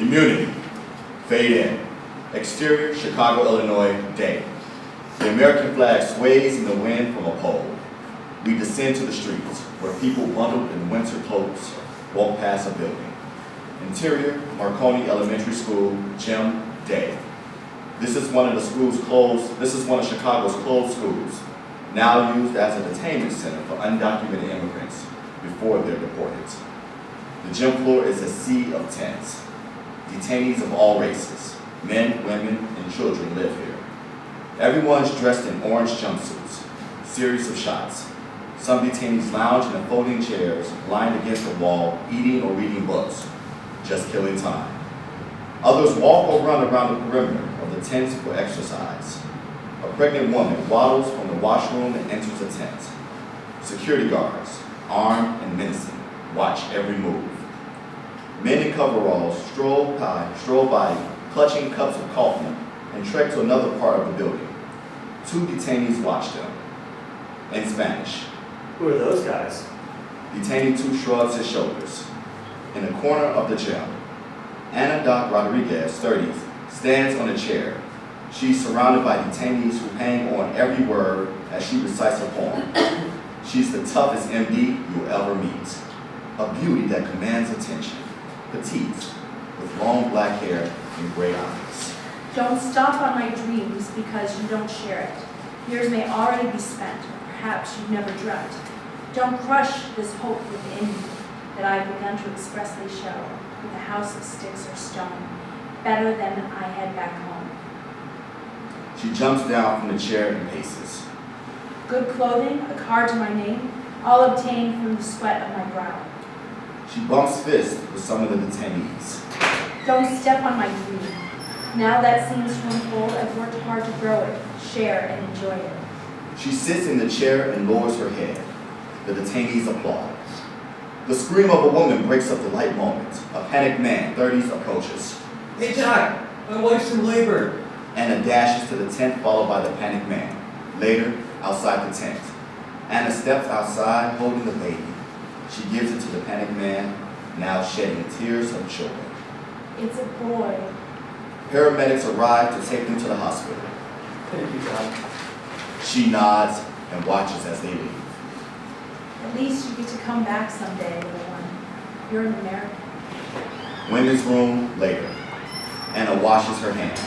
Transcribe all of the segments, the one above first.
Immunity. Fade in. Exterior, Chicago, Illinois, day. The American flag sways in the wind from a pole. We descend to the streets, where people bundled in winter cloaks walk past a building. Interior, Marconi Elementary School, gym, day. This is one of Chicago's closed schools, now used as a detainment center for undocumented immigrants before they're deported. The gym floor is a sea of tents. Detainees of all races, men, women, and children live here. Everyone's dressed in orange jumpsuits, series of shots. Some detainees lounge in folding chairs, lined against the wall, eating or reading books, just killing time. Others walk or run around the perimeter of the tents for exercise. A pregnant woman waddles from the washroom and enters the tent. Security guards, armed and menacing, watch every move. Men in coveralls stroll by, clutching cups of coffee, and trek to another part of the building. 2 detainees watch them. In Spanish. Who are those guys? Detainee 2 shrugs his shoulders. In the corner of the gym, Ana Doc Rodriguez, 30s, stands on a chair. She's surrounded by detainees who hang on every word as she recites a poem. She's the toughest MD you'll ever meet. A beauty that commands attention. Petite, with long black hair and gray eyes. Don't stop on my dreams because you don't share it. Years may already be spent, or perhaps you've never dreamt. Don't crush this hope within you that I've begun to expressly show with a house of sticks or stone, better than I had back home. She jumps down from the chair and paces. Good clothing, a card to my name, all obtained from the sweat of my brow. She bumps fists with some of the detainees. Don't step on my dream. Now that seems to unfold, I've worked hard to grow it, share, and enjoy it. She sits in the chair and lowers her head. The detainees applaud. The scream of a woman breaks up the light moment. A panicked man, 30s, approaches. Hey Doc, my wife's in labor. Anna dashes to the tent, followed by the panicked man. Later, outside the tent, Anna steps outside holding the baby. She gives it to the panicked man, now shedding tears of joy. It's a boy. Paramedics arrive to take them to the hospital. Thank you, Doc. She nods and watches as they leave. At least you get to come back someday, little one. You're an American. Women's room, later. Anna washes her hands.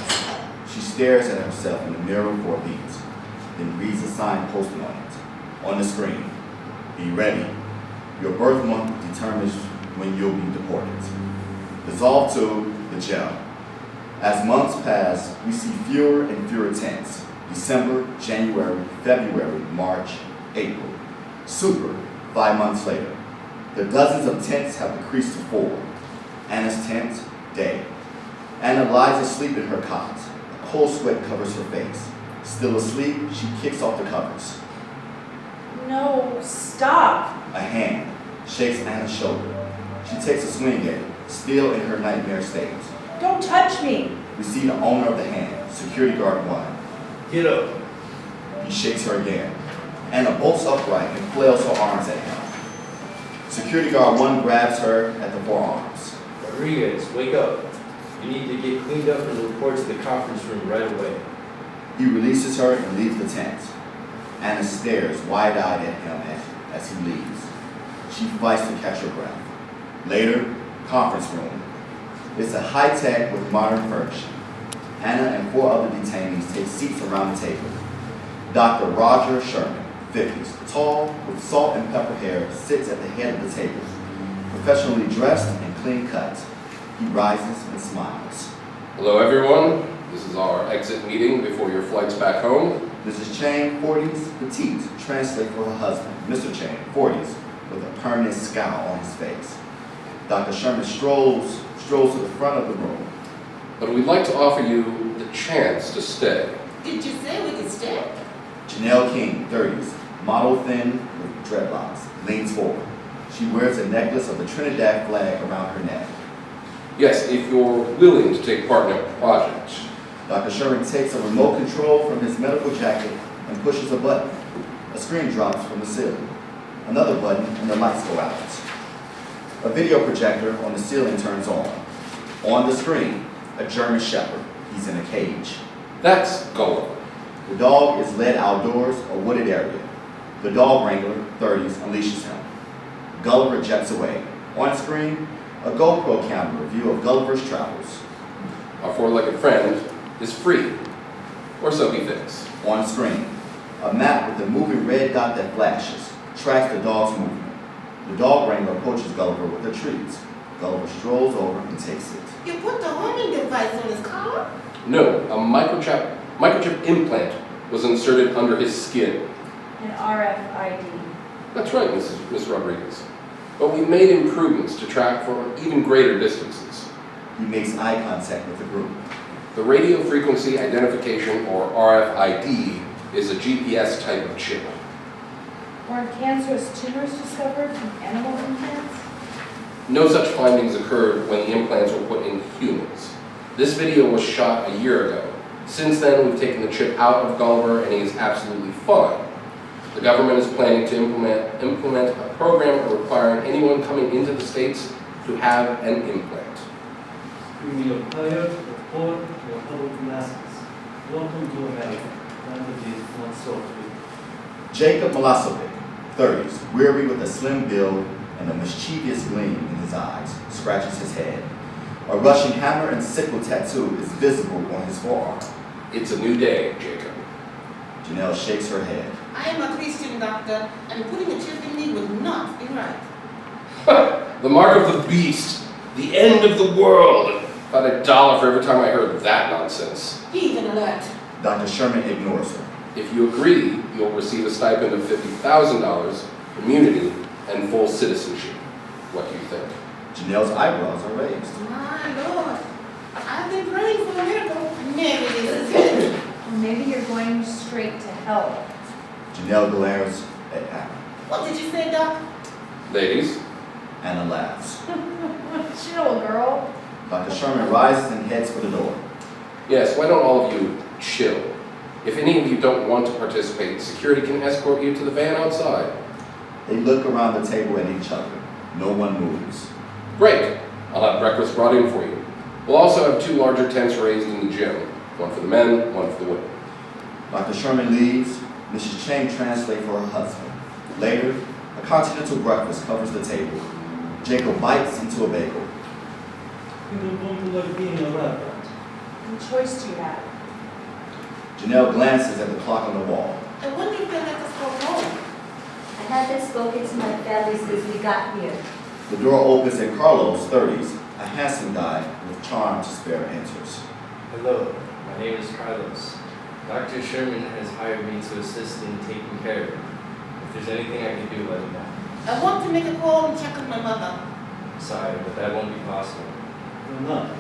She stares at herself in the mirror for a beat, then reads a sign posted on it. On the screen, be ready. Your birth month determines when you'll be deported. Dissolve to the jail. As months pass, we see fewer and fewer tents. December, January, February, March, April. Super, 5 months later. The dozens of tents have decreased to 4. Anna's tent, day. Anna lies asleep in her cot. A cold sweat covers her face. Still asleep, she kicks off the covers. No, stop. A hand shakes Anna's shoulder. She takes a swing at it, still in her nightmare state. Don't touch me. We see the owner of the hand, security guard 1. Get up. He shakes her again. Anna bolts upright and flails her arms at him. Security guard 1 grabs her at the forearms. Rodriguez, wake up. You need to get cleaned up and report to the conference room right away. He releases her and leaves the tent. Anna stares wide-eyed at him as he leaves. She fights to catch her breath. Later, conference room. It's a high-tech with modern furnishing. Anna and 4 other detainees take seats around the table. Dr. Roger Sherman, 50s, tall, with salt and pepper hair, sits at the head of the table. Professionally dressed and clean-cut, he rises and smiles. Hello, everyone. This is our exit meeting before your flights back home. Mrs. Chang, 40s, petite, translate for her husband, Mr. Chang, 40s, with a permanent scowl on his face. Dr. Sherman strolls to the front of the room. But we'd like to offer you the chance to stay. Did you say we could stay? Janelle King, 30s, model thin with dreadlocks, leans forward. She wears a necklace of the Trinidad flag around her neck. Yes, if you're willing to take part in a project. Dr. Sherman takes a remote control from his medical jacket and pushes a button. A screen drops from the ceiling. Another button and the lights go out. A video projector on the ceiling turns on. On the screen, a German Shepherd. He's in a cage. That's Gulliver. The dog is led outdoors, a wooded area. The dog wrangler, 30s, unleashes him. Gulliver jets away. On screen, a GoPro camera view of Gulliver's travels. Our four-legged friend is free, or so he thinks. On screen, a map with a moving red dot that flashes, tracks the dog's movement. The dog wrangler approaches Gulliver with a treat. Gulliver strolls over and takes it. You put the homing device on his collar? No, a microchip implant was inserted under his skin. An RFID. That's right, Miss Rodriguez. But we made improvements to track for even greater distances. He makes eye contact with the group. The radio frequency identification, or RFID, is a GPS type of chip. Weren't cancerous tumors discovered from animal implants? No such findings occurred when the implants were put in humans. This video was shot a year ago. Since then, we've taken the chip out of Gulliver and he is absolutely fine. The government is planning to implement a program requiring anyone coming into the States to have an implant. We will hire the poor or public masses. Welcome to America. Land of these one sort of Jacob Milosevic, 30s, weary with a slim build and a mischievous gleam in his eyes, scratches his head. A Russian hammer and sickle tattoo is visible on his forearm. It's a new day, Jacob. Janelle shakes her head. I am a Christian doctor, and putting a chip in me would not be right. The mark of the beast. The end of the world. About $1 for every time I heard that nonsense. Heathen alert. Dr. Sherman ignores her. If you agree, you'll receive a stipend of $50,000, immunity, and full citizenship. What do you think? Janelle's eyebrows are raised. My Lord, I've been praying for a miracle. Maybe this is it. Or maybe you're going straight to hell. Janelle glares at Anna. What did you say, Doc? Ladies, Anna laughs. Chill, girl. Dr. Sherman rises and heads for the door. yes, why don't all of you chill? If any of you don't want to participate, security can escort you to the van outside. They look around the table at each other. No one moves. Great, I'll have breakfast brought in for you. We'll also have 2 larger tents raised in the gym. One for the men, one for the women. Dr. Sherman leaves. Mrs. Chang translates for her husband. Later, a continental breakfast covers the table. Jacob bites into a bagel. People going to like being a restaurant. What choice do you have? Janelle glances at the clock on the wall. I wonder if they'll let us go home. I haven't spoken to my family since we got here. The door opens and Carlos, 30s, a handsome guy with charm to spare, enters. Hello, my name is Carlos. Dr. Sherman has hired me to assist in taking care of him. If there's anything I can do, let me know. I want to make a call and check on my mother. Sorry, but that won't be possible. Or not.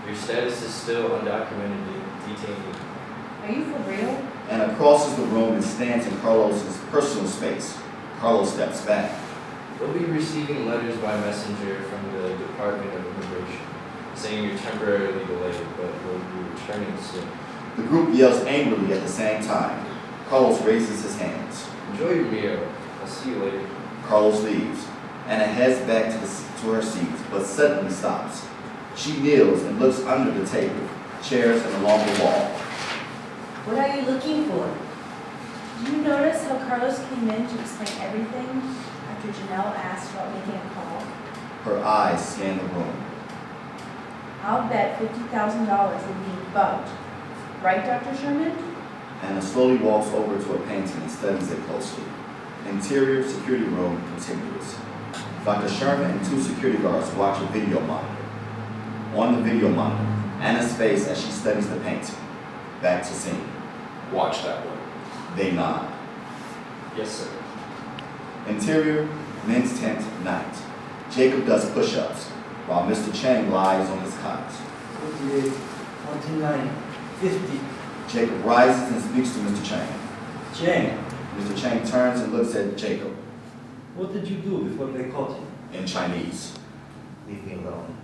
Your status is still undocumented detainee. Are you for real? Anna crosses the room and stands in Carlos's personal space. Carlos steps back. You'll be receiving letters by messenger from the Department of Immigration saying you're temporarily delayed, but will be returning soon. The group yells angrily at the same time. Carlos raises his hands. Enjoy your meal. I'll see you later. Carlos leaves. Anna heads back to her seat, but suddenly stops. She kneels and looks under the table, chairs, and along the wall. What are you looking for? Did you notice how Carlos came in to explain everything after Janelle asked about making a call? Her eyes scan the room. I'll bet $50,000 is being bugged. Right, Dr. Sherman? Anna slowly walks over to a painting and studies it closely. Interior security room contiguous. Dr. Sherman and 2 security guards watch a video monitor. On the video monitor, Anna's face as she studies the painting. Back to scene. Watch that one. They nod. Yes, sir. Interior, men's tent, night. Jacob does push-ups, while Mr. Chang lies on his cot. 48, 49, 50. Jacob rises and speaks to Mr. Chang. Chang, Mr. Chang turns and looks at Jacob what did you do before they caught you? in Chinese. Leave me alone.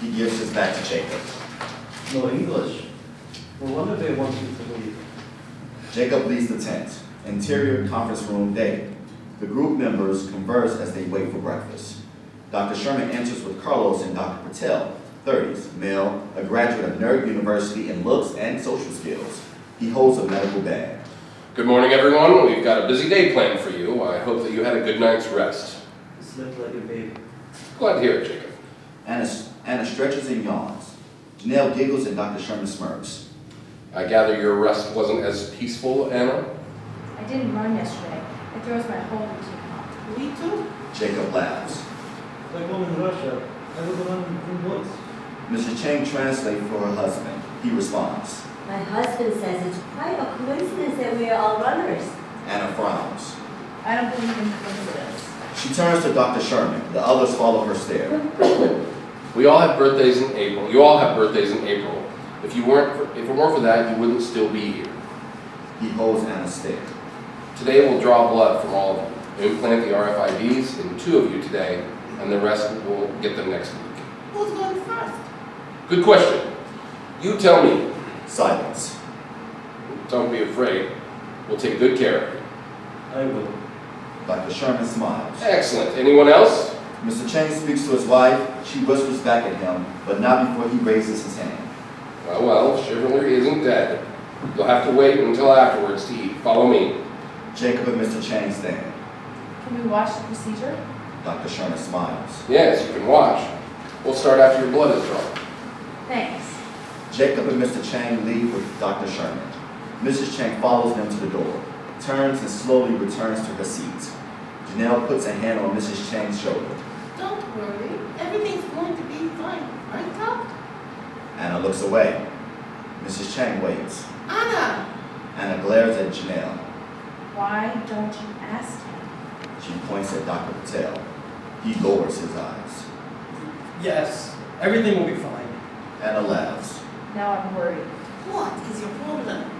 He gives his back to Jacob. No English. No wonder they want you to leave. Jacob leaves the tent. Interior conference room day. The group members converse as they wait for breakfast. Dr. Sherman enters with Carlos and Dr. Patel, 30s, male, a graduate of Nerd University in looks and social skills. He holds a medical bag. Good morning, everyone. We've got a busy day planned for you. I hope that you had a good night's rest. You slept like a baby. Glad to hear it, Jacob. Anna stretches and yawns. Janelle giggles and Dr. Sherman smirks. I gather your rest wasn't as peaceful, Anna? I didn't run yesterday. It throws my whole routine off. Me too. Jacob laughs. Like home in Russia, I was around in woods. Mrs. Chang translates for her husband. He responds. My husband says it's quite a coincidence that we are all runners. Anna frowns. I don't believe in coincidence. She turns to Dr. Sherman. The others follow her stare. We all have birthdays in April. You all have birthdays in April. If it weren't for that, you wouldn't still be here. He holds Anna's stare. Today we'll draw blood from all of you. We'll implant the RFIDs in 2 of you today, and the rest will get them next week. Who's going first? Good question. You tell me. Silence. Don't be afraid. We'll take good care of you. I will. Dr. Sherman smiles. Excellent. Anyone else? Mr. Chang speaks to his wife. She whispers back at him, but not before he raises his hand. Well, chivalry isn't dead. You'll have to wait until afterwards to eat. Follow me. Jacob and Mr. Chang stand. Can we watch the procedure? Dr. Sherman smiles. Yes, you can watch. We'll start after your blood is drawn. Thanks. Jacob and Mr. Chang leave with Dr. Sherman. Mrs. Chang follows them to the door, turns and slowly returns to her seat. Janelle puts a hand on Mrs. Chang's shoulder. Don't worry. Everything's going to be fine. Right, Doc? Anna looks away. Mrs. Chang waits. Anna! Anna glares at Janelle. Why don't you ask him? She points at Dr. Patel. He lowers his eyes. Yes, everything will be fine. Anna laughs. Now I'm worried. What is your problem?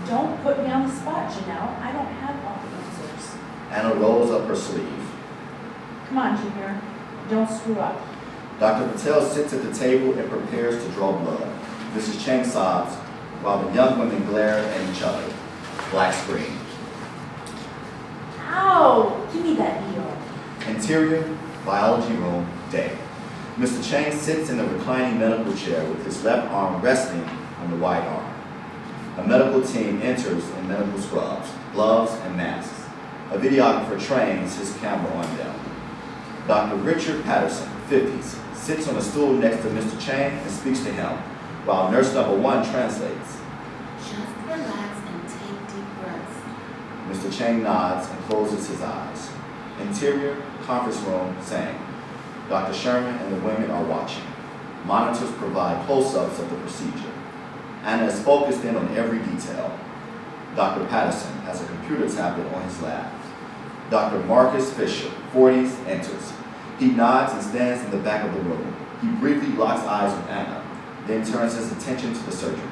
Don't put me on the spot, Janelle. I don't have all the answers. Anna rolls up her sleeve. Come on, Junior. Don't screw up. Dr. Patel sits at the table and prepares to draw blood. Mrs. Chang sobs, while the young women glare at each other. Black screen. Ow! Give me that needle. Interior, biology room, day. Mr. Chang sits in a reclining medical chair with his left arm resting on the right arm. A medical team enters in medical scrubs, gloves, and masks. A videographer trains his camera on them. Dr. Richard Patterson, 50s, sits on a stool next to Mr. Chang and speaks to him, while nurse number 1 translates. Just relax and take deep breaths. Mr. Chang nods and closes his eyes. Interior, conference room, same. Dr. Sherman and the women are watching. Monitors provide close-ups of the procedure. Anna is focused in on every detail. Dr. Patterson has a computer tablet on his lap. Dr. Marcus Fisher, 40s, enters. He nods and stands in the back of the room. He briefly locks eyes with Anna, then turns his attention to the surgery.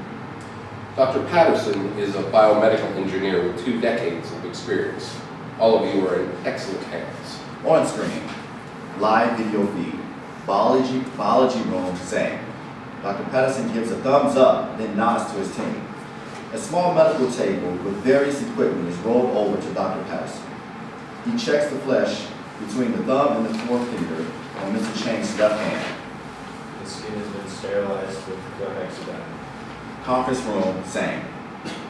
Dr. Patterson is a biomedical engineer with 2 decades of experience. All of you are in excellent hands. On screen, live video feed. Biology room, same. Dr. Patterson gives a thumbs up, then nods to his team. A small medical table with various equipment is rolled over to Dr. Patterson. He checks the flesh between the thumb and the forefinger on Mr. Chang's left hand. The skin has been sterilized with chlorhexidine. Conference room, same.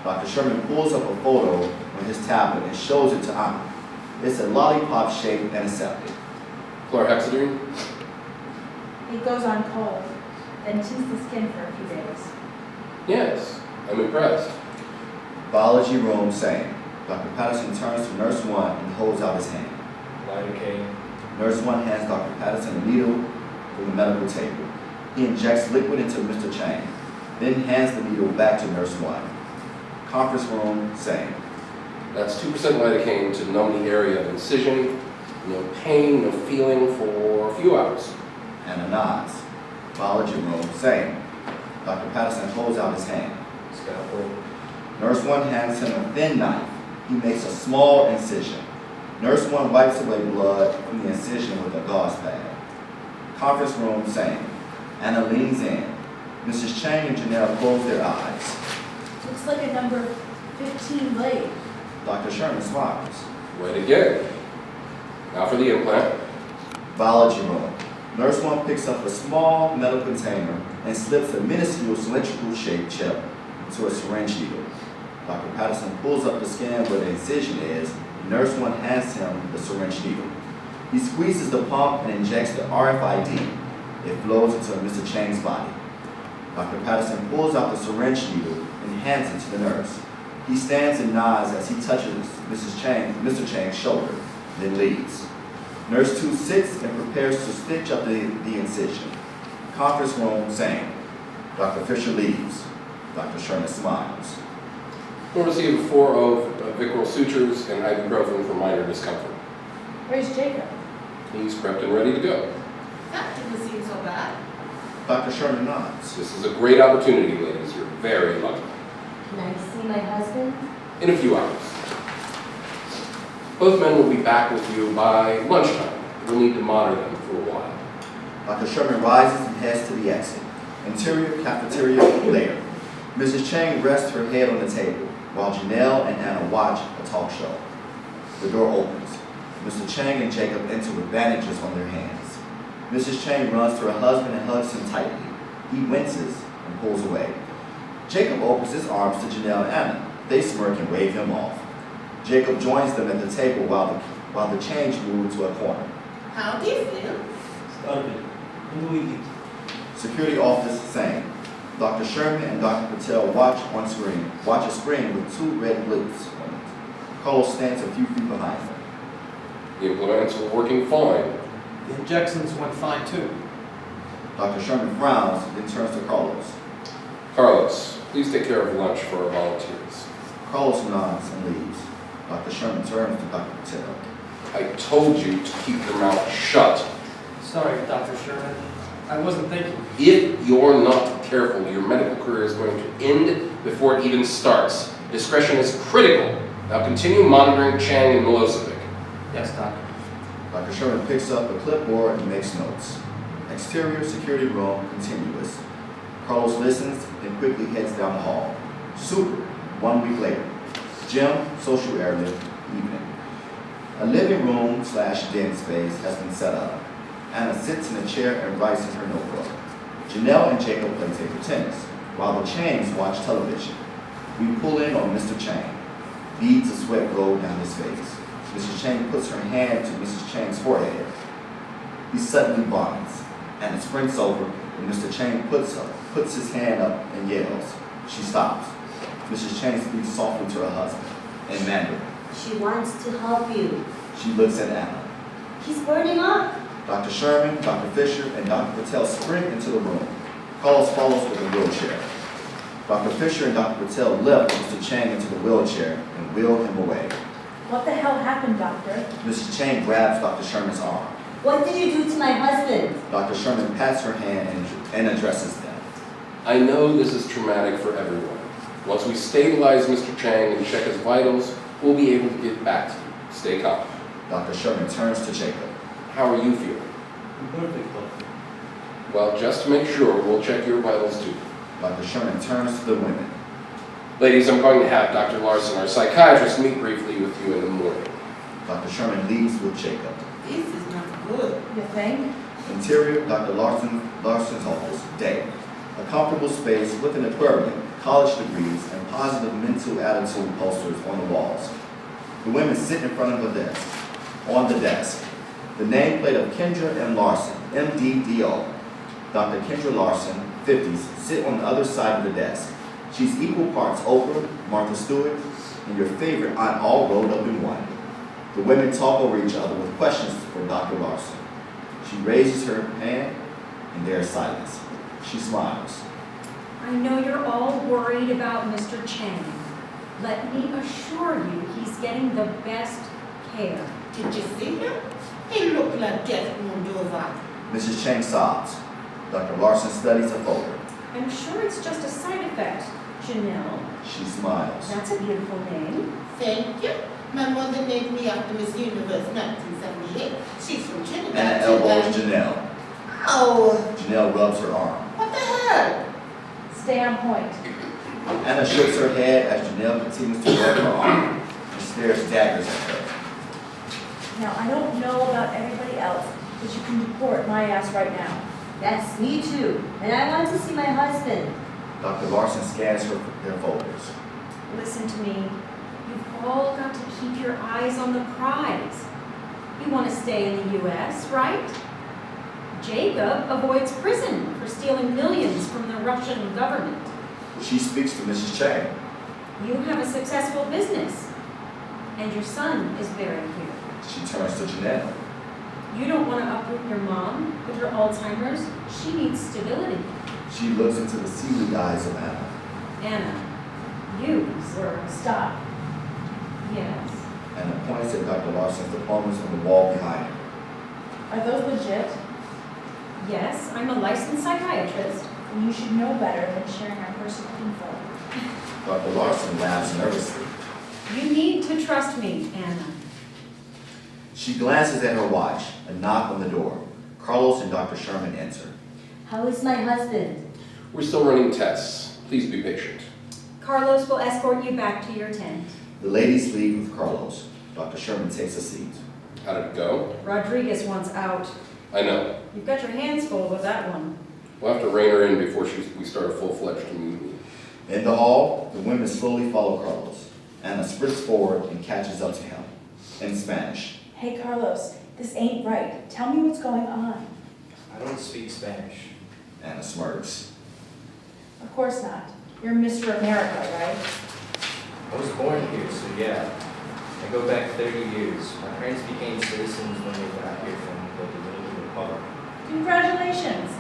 Dr. Sherman pulls up a photo on his tablet and shows it to Anna. It's a lollipop-shaped antiseptic. Chlorhexidine? It goes on cold, then tints the skin for a few days. Yes, I'm impressed. Biology room, same. Dr. Patterson turns to Nurse 1 and holds out his hand. Lidocaine. Nurse 1 hands Dr. Patterson a needle from the medical table. He injects liquid into Mr. Chang, then hands the needle back to Nurse 1. Conference room, same. That's 2% lidocaine to numb the area of incision. No pain, no feeling for a few hours. Anna nods. Biology room, same. Dr. Patterson holds out his hand. Scalpel. Nurse 1 hands him a thin knife. He makes a small incision. Nurse 1 wipes away blood from the incision with a gauze pad. Conference room, same. Anna leans in. Mrs. Chang and Janelle close their eyes. Looks like a number 15 blade. Dr. Sherman smiles. Right again. Now for the implant. biology room. Nurse 1 picks up a small metal container and slips a minuscule cylindrical shaped chip into a syringe needle. Dr. Patterson pulls up the scan where the incision is. Nurse 1 hands him the syringe needle. He squeezes the pump and injects the RFID. It flows into Mr. Chang's body. Dr. Patterson pulls out the syringe needle and hands it to the nurse. He stands and nods as he touches Mr. Chang's shoulder, then leaves. Nurse 2 sits and prepares to stitch up the incision. Conference room, same. Dr. Fisher leaves. Dr. Sherman smiles. We'll receive a 4 of Vicryl sutures and ibuprofen for minor discomfort. Where's Jacob? He's prepped and ready to go. That didn't seem so bad. Dr. Sherman nods. This is a great opportunity, ladies. You're very lucky. Can I see my husband? In a few hours. Both men will be back with you by lunchtime. We'll need to monitor them for a while. Dr. Sherman rises and heads to the exit. Interior cafeteria later. Mrs. Chang rests her head on the table while Janelle and Anna watch a talk show. The door opens. Mr. Chang and Jacob enter with bandages on their hands. Mrs. Chang runs to her husband and hugs him tightly. He winces and pulls away. Jacob opens his arms to Janelle and Anna. They smirk and wave him off. Jacob joins them at the table while the Changs move to a corner. How do you feel? Starving. When do we eat? Security office, same. Dr. Sherman and Dr. Patel watch a screen with 2 red blues on it. Carlos stands a few feet behind them. The implements are working fine. The injections went fine too. Dr. Sherman frowns, then turns to Carlos. Carlos, please take care of lunch for our volunteers. Carlos nods and leaves. Dr. Sherman turns to Dr. Patel. I told you to keep your mouth shut. Sorry, Dr. Sherman. I wasn't thinking. If you're not careful, your medical career is going to end before it even starts. Discretion is critical. Now continue monitoring Chang and Milosevic. Yes, Doctor. Dr. Sherman picks up a clipboard and makes notes. Exterior security room, continuous. Carlos listens, then quickly heads down the hall. Super, 1 week later. Gym, social area, evening. A living room / den space has been set up. Anna sits in a chair and writes in her notebook. Janelle and Jacob play table tennis, while the Changs watch television. We pull in on Mr. Chang. Beads of sweat roll down his face. Mrs. Chang puts her hand to Mrs. Chang's forehead. He suddenly vomits. Anna sprints over, and Mr. Chang puts his hand up and yells. She stops. Mrs. Chang speaks softly to her husband in Mandarin. She wants to help you. She looks at Anna. He's burning up. Dr. Sherman, Dr. Fisher, and Dr. Patel sprint into the room. Carlos follows with a wheelchair. Dr. Fisher and Dr. Patel lift Mr. Chang into the wheelchair and wheel him away. What the hell happened, doctor? Mrs. Chang grabs Dr. Sherman's arm. What did you do to my husband? Dr. Sherman pats her hand and addresses them. I know this is traumatic for everyone. Once we stabilize Mr. Chang and check his vitals, we'll be able to get back to you. Stay calm. Dr. Sherman turns to Jacob. How are you feeling? Perfect, doctor. Well, just to make sure, we'll check your vitals too. Dr. Sherman turns to the women. Ladies, I'm going to have Dr. Larson, our psychiatrist, meet briefly with you in the morning. Dr. Sherman leaves with Jacob. This is not good. You think? Interior, Dr. Larson's office, day. A comfortable space with an aquarium, college degrees, and positive mental attitude posters on the walls. The women sit in front of a desk. On the desk, the nameplate of Kendra M. Larson, MD-DO. Dr. Kendra Larson, 50s, sit on the other side of the desk. She's equal parts Oprah, Martha Stewart, and your favorite aunt all rolled up in one. The women talk over each other with questions for Dr. Larson. She raises her hand, and there is silence. She smiles. I know you're all worried about Mr. Chang. Let me assure you he's getting the best care. Did you see him? He looked like Death Moldova. Mrs. Chang sobs. Dr. Larson studies a folder. I'm sure it's just a side effect, Janelle. She smiles. That's a beautiful name. Thank you. My mother named me after Miss Universe 1978. She's from Trinidad. Anna elbows Janelle. Oh, Janelle rubs her arm. what the hell? Stay on point. Anna shakes her head as Janelle continues to rub her arm and stares daggers at her. Now, I don't know about everybody else, But you can deport my ass right now. That's me too. And I want to see my husband. Dr. Larson scans their folders. Listen to me. You've all got to keep your eyes on the prize. You want to stay in the U.S., right? Jacob avoids prison for stealing millions from the Russian government. She speaks to Mrs. Chang. You have a successful business, and your son is buried here. She turns to Janelle. You don't want to uproot your mom with her Alzheimer's. She needs stability. She looks into the seaweed eyes of Anna. Anna, you were. Stop. Yes. Anna points at Dr. Larson's diplomas on the wall behind her. Are those legit? Yes, I'm a licensed psychiatrist. And you should know better than sharing our personal info. Dr. Larson laughs nervously. You need to trust me, Anna. She glances at her watch. A knock on the door. Carlos and Dr. Sherman enter. How is my husband? We're still running tests. Please be patient. Carlos will escort you back to your tent. The ladies leave with Carlos. Dr. Sherman takes a seat. How did it go? Rodriguez wants out. I know. You've got your hands full with that one. We'll have to rein her in before we start a full-fledged mutiny. In the hall, the women slowly follow Carlos. Anna sprints forward and catches up to him. In Spanish. Hey, Carlos, this ain't right. Tell me what's going on. I don't speak Spanish. Anna smirks. Of course not. You're Mr. America, right? I was born here, so yeah. I go back 30 years. My parents became citizens when they got here from the Dominican Republic. Congratulations.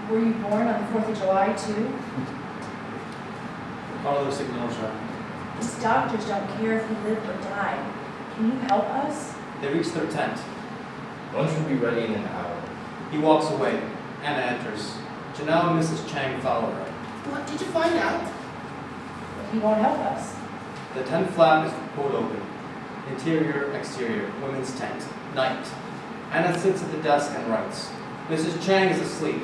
Were you born on the 4th of July, too? Carlos ignores her. These doctors don't care if you live or die. Can you help us? They reach their tent. Lunch will be ready in an hour. He walks away. Anna enters. Janelle and Mrs. Chang follow her. What did you find out? He won't help us. The tent flap is pulled open. Interior, exterior, women's tent. Night. Anna sits at the desk and writes. Mrs. Chang is asleep.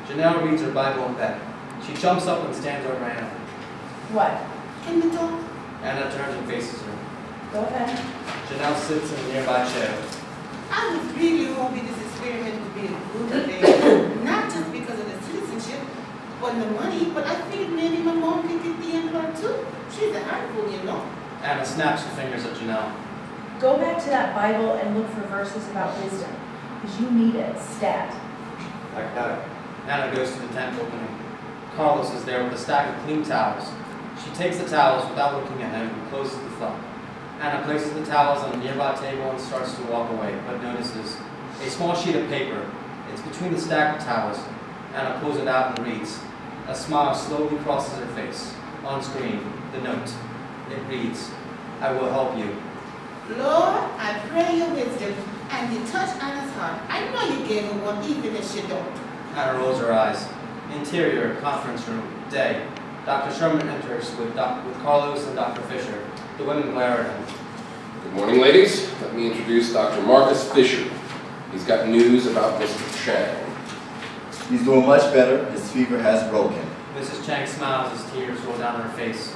Janelle reads her Bible in bed. She jumps up and stands over Anna. What? Can we talk? Anna turns and faces her. Go ahead. Janelle sits in a nearby chair. I was really hoping this experiment would be a good thing. Not just because of the citizenship or the money, but I figured maybe my mom could get the envelope too. She's a handful, you know. Anna snaps her fingers at Janelle. Go back to that Bible and look for verses about wisdom, because you need it, stat. I got it. Anna goes to the tent opening. Carlos is there with a stack of clean towels. She takes the towels without looking at him and closes the flap. Anna places the towels on a nearby table and starts to walk away, but notices a small sheet of paper. It's between the stack of towels. Anna pulls it out and reads. A smile slowly crosses her face. On screen, the note. It reads, I will help you. Lord, I pray your wisdom and you touch Anna's heart. I know you gave her one even if she don't. Anna rolls her eyes. Interior, conference room, day. Dr. Sherman enters with Carlos and Dr. Fisher. The women glare at him. Good morning, ladies. Let me introduce Dr. Marcus Fisher. He's got news about Mr. Chang. He's doing much better. His fever has broken. Mrs. Chang smiles as tears roll down her face.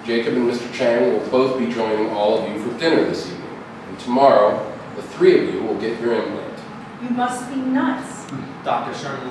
Jacob and Mr. Chang will both be joining all of you for dinner this evening. And tomorrow, the three of you will get your implant. You must be nuts. Dr. Sherman looks